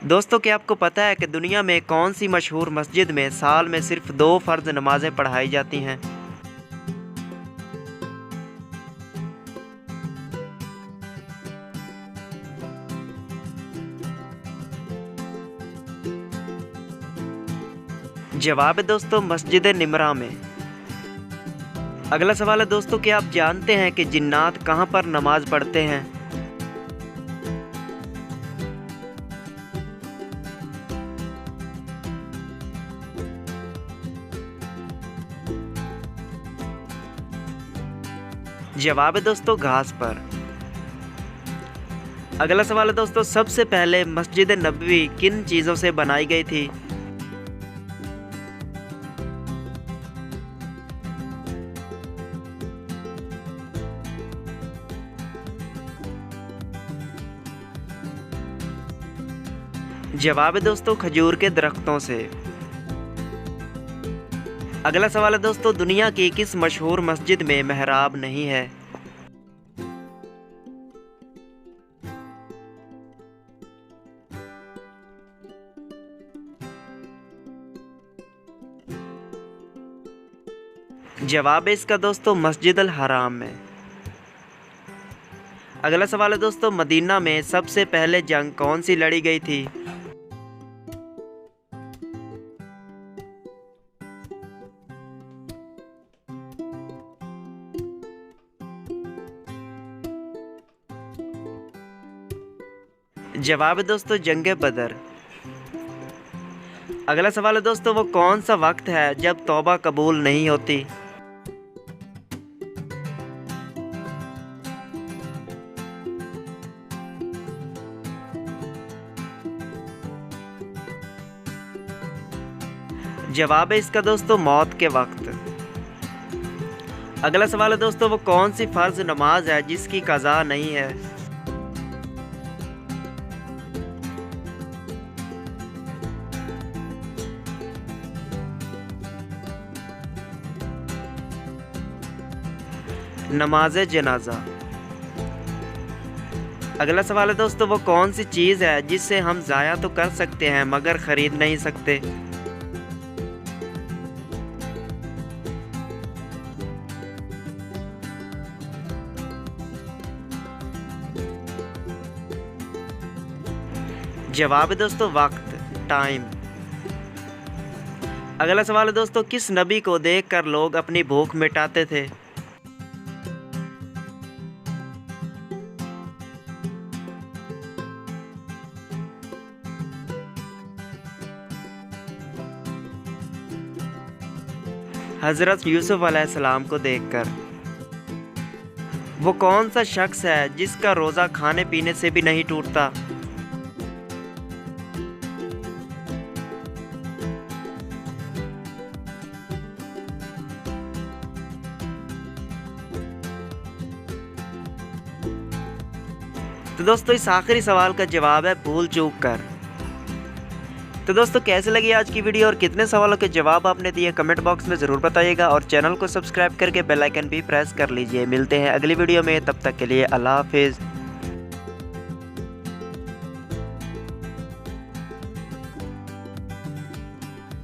दोस्तों, क्या आपको पता है कि दुनिया में कौन सी मशहूर मस्जिद में साल में सिर्फ 2 फ़र्ज़ नमाज़ें पढ़ाई जाती हैं? जवाब है दोस्तों मस्जिद निमरा में। अगला सवाल है दोस्तों, क्या आप जानते हैं कि जिन्नात कहाँ पर नमाज़ पढ़ते हैं? जवाब है दोस्तों घास पर। अगला सवाल है दोस्तों, सबसे पहले मस्जिद नबवी किन चीज़ों से बनाई गई थी? जवाब है दोस्तों खजूर के दरख्तों से। अगला सवाल है दोस्तों, दुनिया की किस मशहूर मस्जिद में मेहराब नहीं है? जवाब है इसका दोस्तों मस्जिद अल हराम में। अगला सवाल है दोस्तों, मदीना में सबसे पहले जंग कौन सी लड़ी गई थी? जवाब है दोस्तों जंग बदर। अगला सवाल है दोस्तों, वो कौन सा वक्त है जब तौबा कबूल नहीं होती? जवाब है इसका दोस्तों मौत के वक्त। अगला सवाल है दोस्तों, वो कौन सी फ़र्ज नमाज है जिसकी कज़ा नहीं है? नमाज जनाजा। अगला सवाल है दोस्तों, वो कौन सी चीज़ है जिससे हम ज़ाया तो कर सकते हैं मगर ख़रीद नहीं सकते? जवाब है दोस्तों वक्त, टाइम। अगला सवाल है दोस्तों, किस नबी को देखकर लोग अपनी भूख मिटाते थे? हज़रत यूसुफ अलैहिस्सलाम को देखकर। वो कौन सा शख्स है जिसका रोज़ा खाने पीने से भी नहीं टूटता? तो दोस्तों इस आखिरी सवाल का जवाब है भूल चूक कर। तो दोस्तों कैसे लगी आज की वीडियो और कितने सवालों के जवाब आपने दिए कमेंट बॉक्स में ज़रूर बताइएगा और चैनल को सब्सक्राइब करके बेल आइकन भी प्रेस कर लीजिए। मिलते हैं अगली वीडियो में, तब तक के लिए अल्लाह हाफिज़।